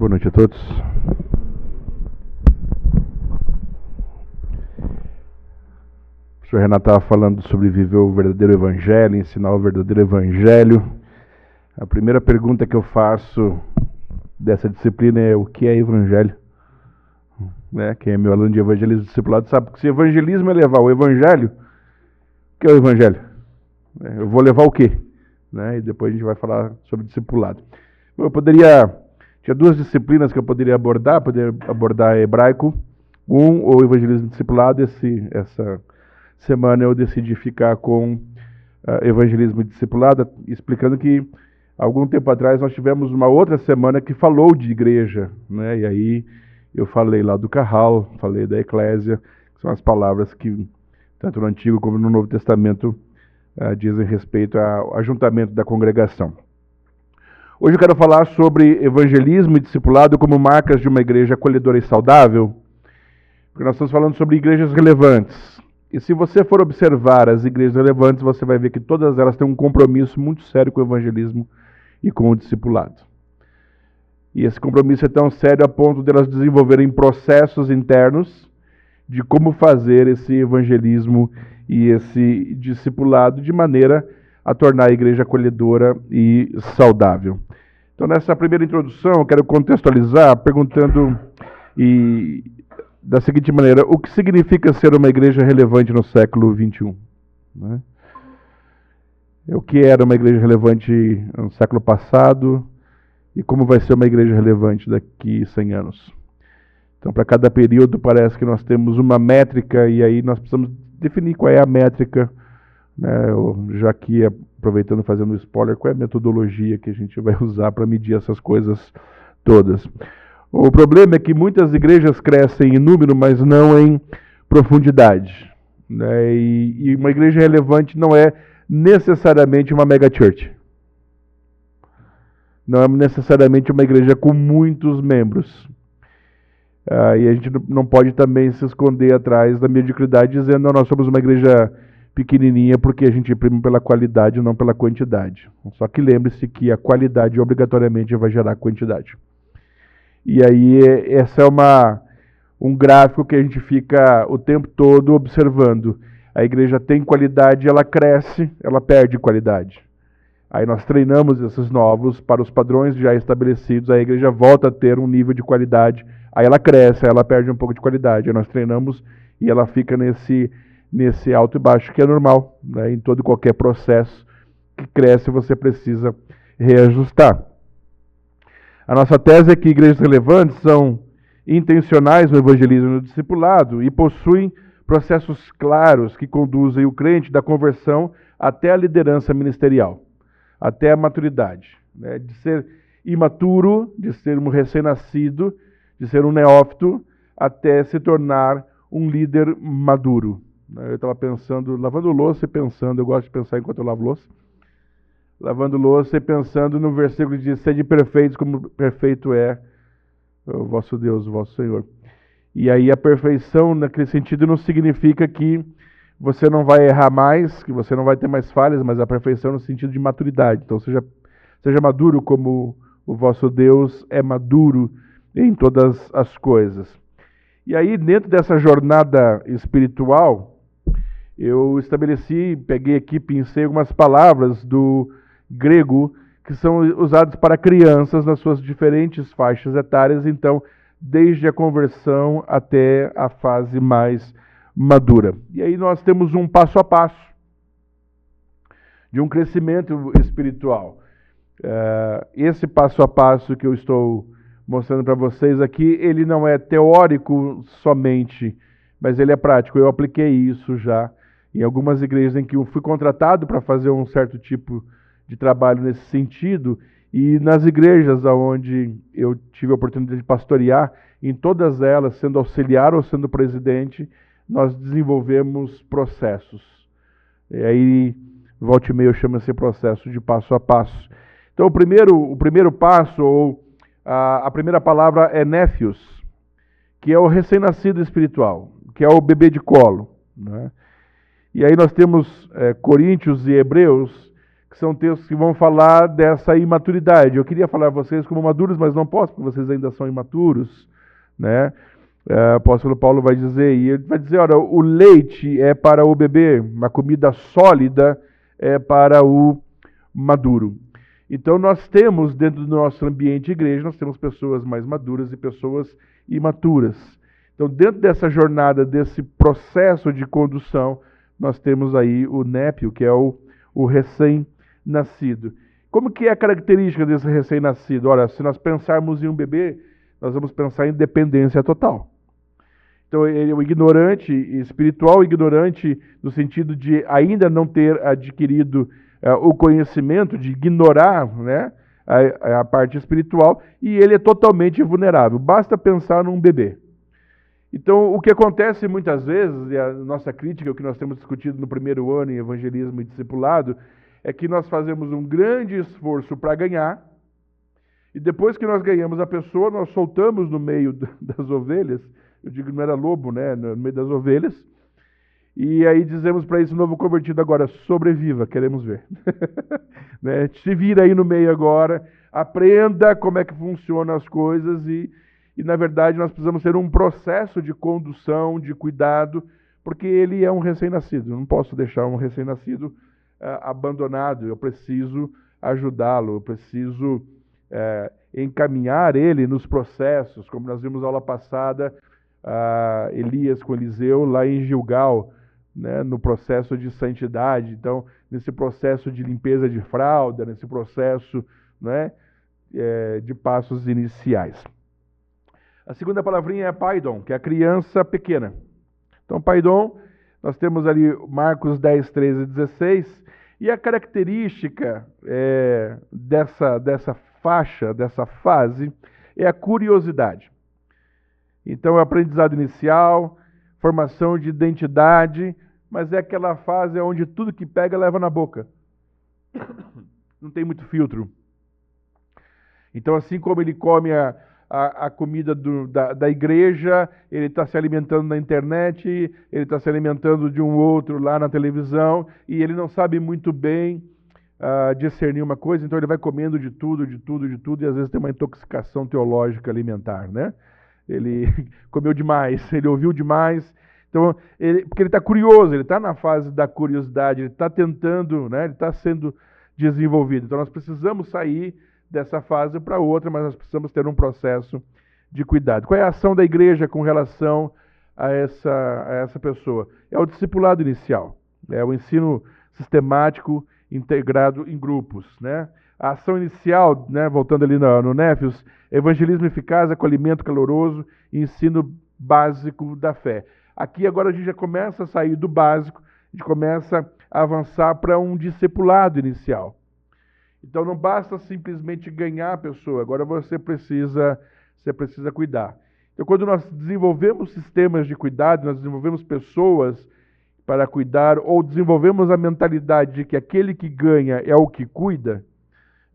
Boa noite a todos. O professor Renato estava falando sobre viver o verdadeiro evangelho, ensinar o verdadeiro evangelho. A primeira pergunta que eu faço dessa disciplina é: o que é evangelho? Quem é meu aluno de evangelismo discipulado sabe que se evangelismo é levar o evangelho, o que é o evangelho? Eu vou levar o quê? E depois a gente vai falar sobre discipulado. Tinha duas disciplinas que eu poderia abordar hebraico, ou evangelismo discipulado. Essa semana eu decidi ficar com evangelismo discipulado, explicando que algum tempo atrás nós tivemos uma outra semana que falou de igreja, e aí eu falei lá do Carral, falei da eclésia, que são as palavras que tanto no Antigo como no Novo Testamento dizem respeito ao ajuntamento da congregação. Hoje eu quero falar sobre evangelismo e discipulado como marcas de uma igreja acolhedora e saudável, porque nós estamos falando sobre igrejas relevantes. E se você for observar as igrejas relevantes, você vai ver que todas elas têm um compromisso muito sério com o evangelismo e com o discipulado. E esse compromisso é tão sério a ponto de elas desenvolverem processos internos de como fazer esse evangelismo e esse discipulado de maneira a tornar a igreja acolhedora e saudável. Então, nessa primeira introdução, eu quero contextualizar perguntando da seguinte maneira: o que significa ser uma igreja relevante no século XXI? O que era uma igreja relevante no século passado e como vai ser uma igreja relevante daqui 100 anos? Então, para cada período, parece que nós temos uma métrica e aí nós precisamos definir qual é a métrica, já que, aproveitando, fazendo um spoiler, qual é a metodologia que a gente vai usar para medir essas coisas todas. O problema é que muitas igrejas crescem em número, mas não em profundidade. E uma igreja relevante não é necessariamente uma mega church. Não é necessariamente uma igreja com muitos membros. E a gente não pode também se esconder atrás da mediocridade dizendo: não, nós somos uma igreja pequenininha porque a gente prima pela qualidade e não pela quantidade. Só que lembre-se que a qualidade obrigatoriamente vai gerar quantidade. E aí essa é um gráfico que a gente fica o tempo todo observando. A igreja tem qualidade, ela cresce, ela perde qualidade. Aí nós treinamos esses novos para os padrões já estabelecidos, a igreja volta a ter um nível de qualidade, aí ela cresce, aí ela perde um pouco de qualidade. Aí nós treinamos e ela fica nesse alto e baixo, que é normal. Em todo e qualquer processo que cresce, você precisa reajustar. A nossa tese é que igrejas relevantes são intencionais no evangelismo e no discipulado e possuem processos claros que conduzem o crente da conversão até a liderança ministerial, até a maturidade. De ser imaturo, de ser um recém-nascido, de ser um neófito, até se tornar um líder maduro. Eu estava pensando, lavando louça e pensando, eu gosto de pensar enquanto eu lavo louça, lavando louça e pensando no versículo que diz: sede perfeitos como perfeito é o vosso Deus, o vosso Senhor. E aí a perfeição naquele sentido não significa que você não vai errar mais, que você não vai ter mais falhas, mas a perfeição no sentido de maturidade. Então seja maduro como o vosso Deus é maduro em todas as coisas. E aí, dentro dessa jornada espiritual, eu peguei aqui, pensei algumas palavras do grego que são usadas para crianças nas suas diferentes faixas etárias, então, desde a conversão até a fase mais madura. E aí nós temos um passo a passo de um crescimento espiritual. Esse passo a passo que eu estou mostrando para vocês aqui, ele não é teórico somente, mas ele é prático. Eu apliquei isso já em algumas igrejas em que eu fui contratado para fazer um certo tipo de trabalho nesse sentido, e nas igrejas onde eu tive a oportunidade de pastorear, em todas elas, sendo auxiliar ou sendo presidente, nós desenvolvemos processos. E aí, volta e meia, eu chamo esse processo de passo a passo. Então, o primeiro passo, ou a primeira palavra é nephios, que é o recém-nascido espiritual, que é o bebê de colo. E aí nós temos Coríntios e Hebreus, que que são textos que vão falar dessa imaturidade. Eu queria falar a vocês como maduros, mas não posso, porque vocês ainda são imaturos, né? O apóstolo Paulo vai dizer, e ele vai dizer, olha, o leite é para o bebê, uma comida sólida é para o maduro. Então nós temos, dentro do nosso ambiente de igreja, nós temos pessoas mais maduras e pessoas imaturas. Então, dentro dessa jornada, desse processo de condução, nós temos aí o népio, que é o recém-nascido. Como que é a característica desse recém-nascido? Olha, se nós pensarmos em um bebê, nós vamos pensar em dependência total. Então, ele é o ignorante espiritual, ignorante no sentido de ainda não ter adquirido o conhecimento, de ignorar, né, a parte espiritual, e ele é totalmente vulnerável. Basta pensar num bebê. Então, o que acontece muitas vezes, e a nossa crítica, o que nós temos discutido no primeiro ano em evangelismo e discipulado, é que nós fazemos um grande esforço para ganhar, e depois que nós ganhamos a pessoa, nós soltamos no meio das ovelhas, eu digo não era lobo, né, no meio das ovelhas, e aí dizemos para esse novo convertido agora, sobreviva, queremos ver. Né? Se vira aí no meio agora, aprenda como é que funcionam as coisas e na verdade nós precisamos ter um processo de condução, de cuidado, porque ele é um recém-nascido. Eu não posso deixar um recém-nascido abandonado, eu preciso ajudá-lo, eu preciso encaminhar ele nos processos, como nós vimos na aula passada, Elias com Eliseu lá em Gilgal, né, no processo de santidade. Então, nesse processo de limpeza de fralda, nesse processo, né, de passos iniciais. A segunda palavrinha é paidon, que é a criança pequena. Então, paidon, nós temos ali Marcos 10, 13 e 16, e a característica dessa faixa, dessa fase, é a curiosidade. Então, é o aprendizado inicial, formação de identidade, mas é aquela fase onde tudo que pega leva na boca. Não tem muito filtro. Então, assim como ele come a comida da igreja, ele está se alimentando na internet, ele está se alimentando de um outro lá na televisão, e ele não sabe muito bem discernir uma coisa, então ele vai comendo de tudo, e às vezes tem uma intoxicação teológica alimentar, né? Ele comeu demais, ele ouviu demais, então, porque ele está curioso, ele está na fase da curiosidade, ele está tentando, né? Ele está sendo desenvolvido. Então nós precisamos sair dessa fase para outra, mas nós precisamos ter um processo de cuidado. Qual é a ação da igreja com relação a essa pessoa? É o discipulado inicial, é o ensino sistemático integrado em grupos, né? A ação inicial, né, voltando ali no Néfios, evangelismo eficaz, acolhimento caloroso e ensino básico da fé. Aqui agora a gente já começa a sair do básico, a gente começa a avançar para um discipulado inicial. Então não basta simplesmente ganhar a pessoa, agora você precisa cuidar. Então quando nós desenvolvemos sistemas de cuidado, nós desenvolvemos pessoas para cuidar, ou desenvolvemos a mentalidade de que aquele que ganha é o que cuida,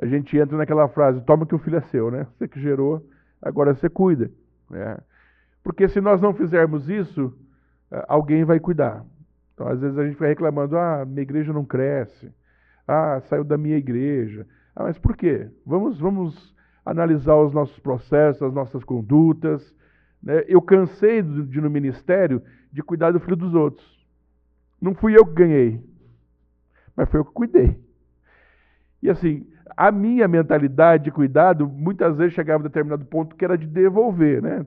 a gente entra naquela frase, toma que o filho é seu, né? Você que gerou, agora você cuida. Né? Porque se nós não fizermos isso, alguém vai cuidar. Então às vezes a gente vai reclamando, minha igreja não cresce, saiu da minha igreja. Mas por quê? Vamos analisar os nossos processos, as nossas condutas. Né? Eu cansei no ministério de cuidar do filho dos outros. Não fui eu que ganhei, mas foi eu que cuidei. E assim, a minha mentalidade de cuidado, muitas vezes chegava a determinado ponto que era de devolver, né?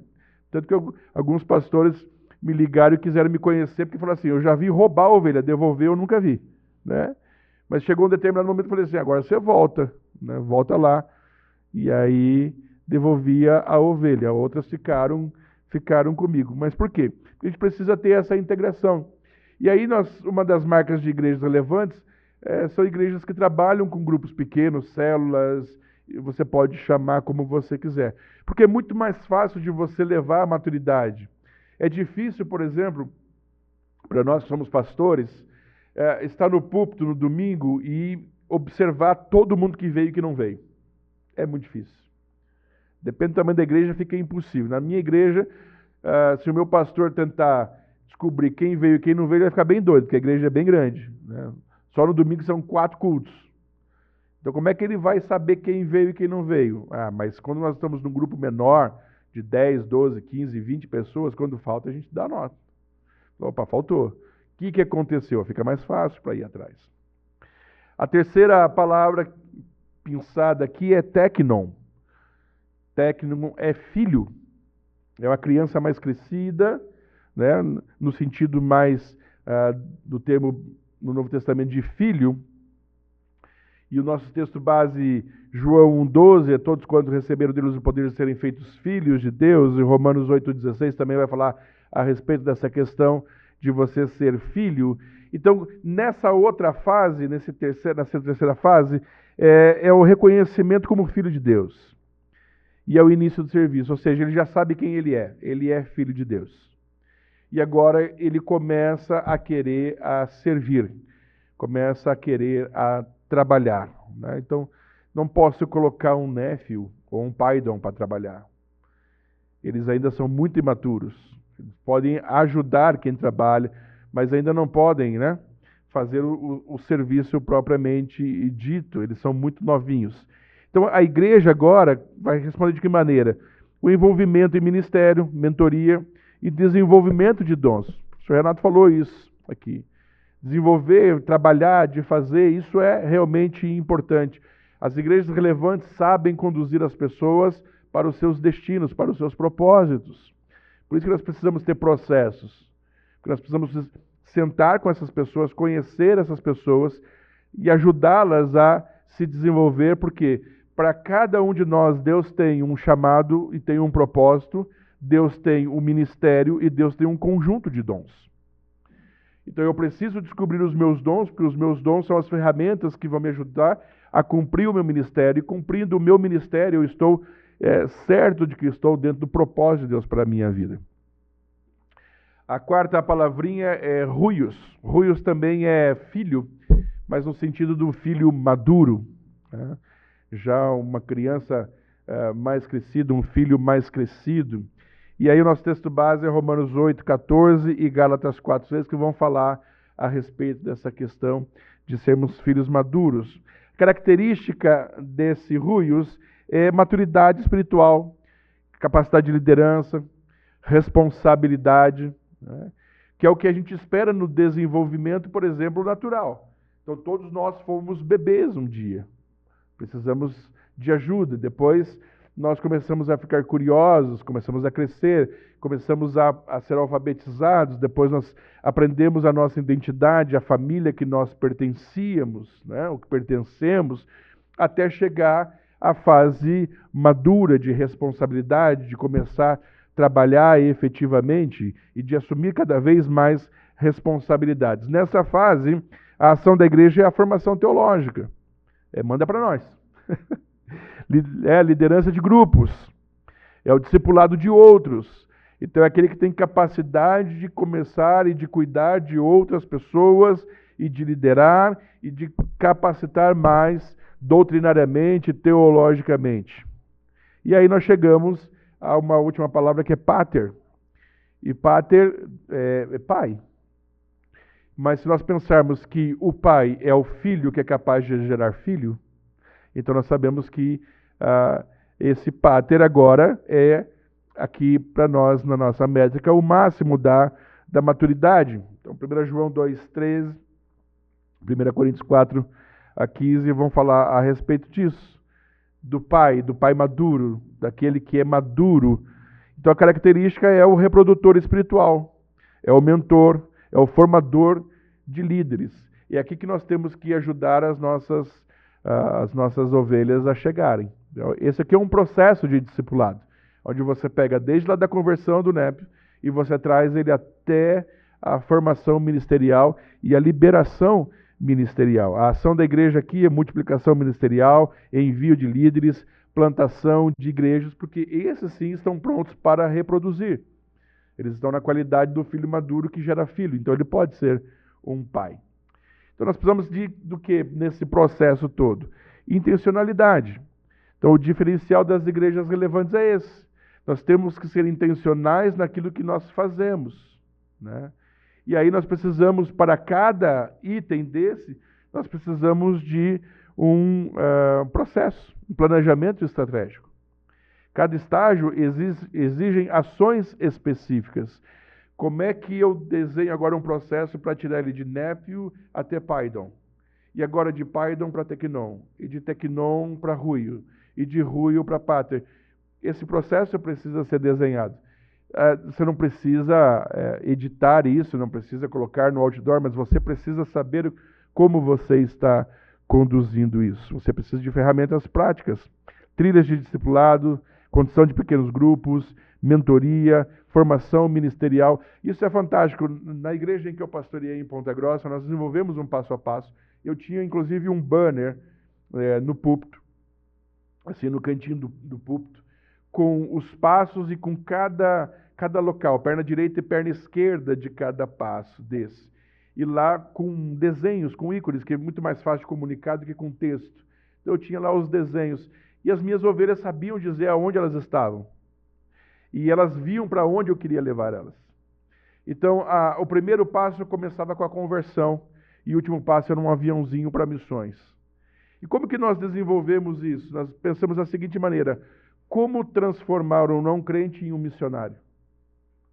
Tanto que alguns pastores me ligaram e quiseram me conhecer, porque falaram assim, eu já vi roubar a ovelha, devolver eu nunca vi, né? Mas chegou um determinado momento e falei assim, agora você volta, né? Volta lá. E aí devolvia a ovelha, outras ficaram comigo. Mas por quê? Porque a gente precisa ter essa integração. E aí uma das marcas de igrejas relevantes são igrejas que trabalham com grupos pequenos, células, você pode chamar como você quiser. Porque é muito mais fácil de você levar à maturidade. É difícil, por exemplo, para nós que somos pastores, estar no púlpito no domingo e observar todo mundo que veio e que não veio. É muito difícil. Depende do tamanho da igreja, fica impossível. Na minha igreja, se o meu pastor tentar descobrir quem veio e quem não veio, ele vai ficar bem doido, porque a igreja é bem grande. Né? Só no domingo são 4 cultos. Então, como é que ele vai saber quem veio e quem não veio? Ah, mas quando nós estamos num grupo menor, de 10, 12, 15, 20 pessoas, quando falta, a gente dá nota. Opa, faltou. O que aconteceu? Fica mais fácil para ir atrás. A terceira palavra pensada aqui é teknon. Teknon é filho. É uma criança mais crescida, né, no sentido mais do termo no Novo Testamento de filho. E o nosso texto base, João 1,12, é todos quantos receberam deles o poder de serem feitos filhos de Deus. E Romanos 8,16 também vai falar a respeito dessa questão de você ser filho. Então, nessa outra fase, nessa terceira fase, é o reconhecimento como filho de Deus. E é o início do serviço, ou seja, ele já sabe quem ele é filho de Deus. E agora ele começa a querer servir, começa a querer trabalhar. Né? Então, não posso colocar um néfio ou um paidom para trabalhar. Eles ainda são muito imaturos. Eles podem ajudar quem trabalha, mas ainda não podem, né, fazer o serviço propriamente dito. Eles são muito novinhos. Então, a igreja agora vai responder de que maneira? O envolvimento em ministério, mentoria e desenvolvimento de dons. O senhor Renato falou isso aqui. Desenvolver, trabalhar, de fazer, isso é realmente importante. As igrejas relevantes sabem conduzir as pessoas para os seus destinos, para os seus propósitos. Por isso que nós precisamos ter processos. Porque nós precisamos sentar com essas pessoas, conhecer essas pessoas e ajudá-las a se desenvolver, porque para cada um de nós, Deus tem um chamado e tem um propósito, Deus tem um ministério e Deus tem um conjunto de dons. Então eu preciso descobrir os meus dons, porque os meus dons são as ferramentas que vão me ajudar a cumprir o meu ministério. E cumprindo o meu ministério, eu estou certo de que estou dentro do propósito de Deus para a minha vida. A quarta palavrinha é ruios. Ruios também é filho, mas no sentido do filho maduro. Né? Já uma criança mais crescida, um filho mais crescido. E aí o nosso texto base é Romanos 8, 14 e Gálatas 4, 6, que vão falar a respeito dessa questão de sermos filhos maduros. Característica desse ruios é maturidade espiritual, capacidade de liderança, responsabilidade, né? Que é o que a gente espera no desenvolvimento, por exemplo, natural. Então todos nós fomos bebês um dia. Precisamos de ajuda. Depois nós começamos a ficar curiosos, começamos a crescer, começamos a ser alfabetizados, depois nós aprendemos a nossa identidade, a família que nós pertencíamos, né, o que pertencemos, até chegar à fase madura de responsabilidade, de começar a trabalhar efetivamente e de assumir cada vez mais responsabilidades. Nessa fase, a ação da igreja é a formação teológica. Manda para nós. É a liderança de grupos, é o discipulado de outros. Então é aquele que tem capacidade de começar e de cuidar de outras pessoas e de liderar e de capacitar mais doutrinariamente, teologicamente. E aí nós chegamos a uma última palavra que é pater. E pater é pai. Mas se nós pensarmos que o pai é o filho que é capaz de gerar filho, então nós sabemos que esse pater agora é aqui para nós, na nossa métrica, o máximo da maturidade. Então 1 João 2,13, 1 Coríntios 4, a 15 vão falar a respeito disso. Do pai maduro, daquele que é maduro. Então a característica é o reprodutor espiritual, é o mentor, é o formador de líderes. E é aqui que nós temos que ajudar as nossas ovelhas a chegarem. Esse aqui é um processo de discipulado, onde você pega desde lá da conversão do népio e você traz ele até a formação ministerial e a liberação ministerial. A ação da igreja aqui é multiplicação ministerial, envio de líderes, plantação de igrejas, porque esses sim estão prontos para reproduzir. Eles estão na qualidade do filho maduro que gera filho, então ele pode ser um pai. Então nós precisamos do que nesse processo todo? Intencionalidade. Então o diferencial das igrejas relevantes é esse. Nós temos que ser intencionais naquilo que nós fazemos, né? E aí nós precisamos, para cada item desse, nós precisamos de um processo, um planejamento estratégico. Cada estágio exige ações específicas. Como é que eu desenho agora um processo para tirar ele de Nephew até Python? E agora de Python para Tecnon, e de Tecnon para Ruio, e de Ruio para Pater. Esse processo precisa ser desenhado. Você não precisa editar isso, não precisa colocar no outdoor, mas você precisa saber como você está conduzindo isso. Você precisa de ferramentas práticas, trilhas de discipulado, condição de pequenos grupos, mentoria, formação ministerial. Isso é fantástico. Na igreja em que eu pastoreei em Ponta Grossa, nós desenvolvemos um passo a passo. Eu tinha, inclusive, um banner no púlpito, assim, no cantinho do púlpito, com os passos e com cada local, perna direita e perna esquerda de cada passo desse. E lá com desenhos, com ícones, que é muito mais fácil de comunicar do que com texto. Então eu tinha lá os desenhos. E as minhas ovelhas sabiam dizer aonde elas estavam. E elas viam para onde eu queria levar elas. Então, o primeiro passo começava com a conversão. E o último passo era um aviãozinho para missões. E como que nós desenvolvemos isso? Nós pensamos da seguinte maneira: como transformar um não crente em um missionário?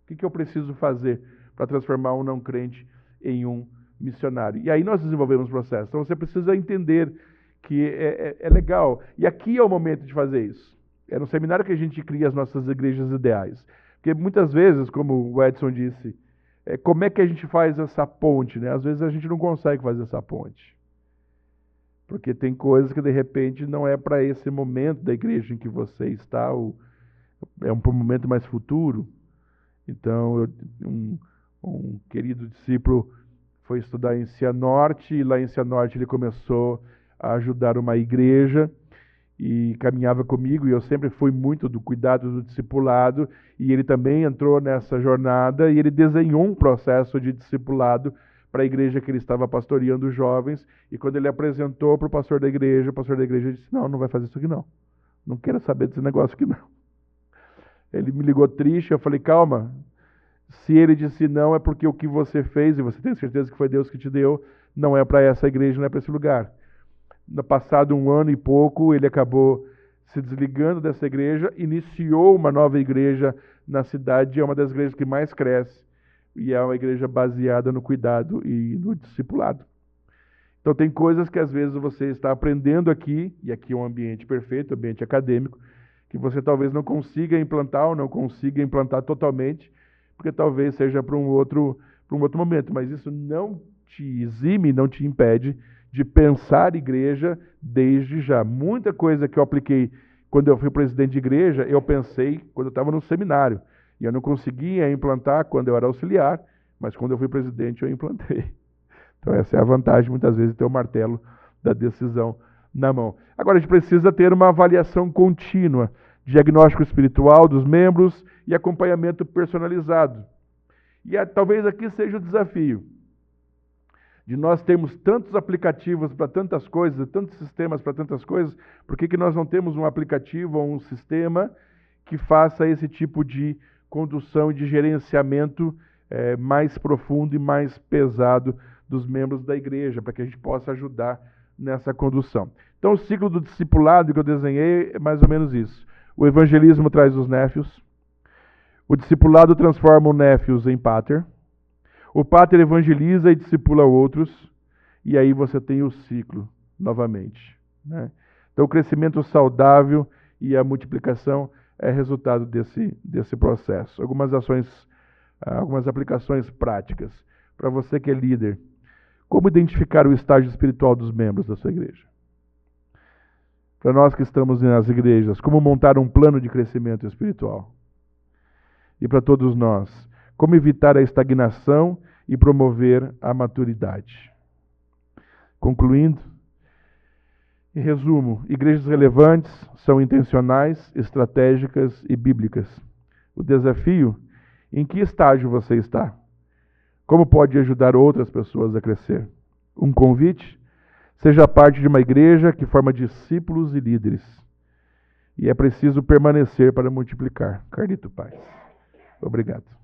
O que eu preciso fazer para transformar um não crente em um missionário? E aí nós desenvolvemos o processo. Então você precisa entender que é legal. E aqui é o momento de fazer isso. É no seminário que a gente cria as nossas igrejas ideais. Porque muitas vezes, como o Edson disse, como é que a gente faz essa ponte, né? Às vezes a gente não consegue fazer essa ponte. Porque tem coisas que, de repente, não é para esse momento da igreja em que você está, é um momento mais futuro. Então, um querido discípulo foi estudar em Cianorte, e lá em Cianorte ele começou a ajudar uma igreja, e caminhava comigo, e eu sempre fui muito do cuidado do discipulado, e ele também entrou nessa jornada, e ele desenhou um processo de discipulado para a igreja que ele estava pastoreando os jovens, e quando ele apresentou para o pastor da igreja disse: não vai fazer isso aqui não. Não quero saber desse negócio aqui não. Ele me ligou triste, eu falei: calma, se ele disse não é porque o que você fez, e você tem certeza que foi Deus que te deu, não é para essa igreja, não é para esse lugar. No passado 1 ano e pouco, ele acabou se desligando dessa igreja, iniciou uma nova igreja na cidade, é uma das igrejas que mais cresce, e é uma igreja baseada no cuidado e no discipulado. Então tem coisas que às vezes você está aprendendo aqui, e aqui é um ambiente perfeito, ambiente acadêmico, que você talvez não consiga implantar ou não consiga implantar totalmente, porque talvez seja para um outro momento, mas isso não te exime, não te impede de pensar igreja desde já. Muita coisa que eu apliquei quando eu fui presidente de igreja, eu pensei quando eu estava no seminário. E eu não conseguia implantar quando eu era auxiliar, mas quando eu fui presidente eu implantei. Então essa é a vantagem, muitas vezes, de ter o martelo da decisão na mão. Agora a gente precisa ter uma avaliação contínua, diagnóstico espiritual dos membros e acompanhamento personalizado. E talvez aqui seja o desafio de nós termos tantos aplicativos para tantas coisas, tantos sistemas para tantas coisas. Por que nós não temos um aplicativo ou um sistema que faça esse tipo de condução e de gerenciamento mais profundo e mais pesado dos membros da igreja, para que a gente possa ajudar nessa condução? Então, o ciclo do discipulado que eu desenhei é mais ou menos isso. O evangelismo traz os néfios, o discipulado transforma o néfios em pater, o pater evangeliza e discipula outros, e aí você tem o ciclo novamente, né? Então, o crescimento saudável e a multiplicação é resultado desse processo. Algumas aplicações práticas para você que é líder. Como identificar o estágio espiritual dos membros da sua igreja? Para nós que estamos nas igrejas, como montar um plano de crescimento espiritual? E para todos nós, como evitar a estagnação e promover a maturidade? Concluindo, em resumo, igrejas relevantes são intencionais, estratégicas e bíblicas. O desafio: em que estágio você está? Como pode ajudar outras pessoas a crescer? Um convite: seja parte de uma igreja que forma discípulos e líderes. E é preciso permanecer para multiplicar. Carlito Paz. Obrigado.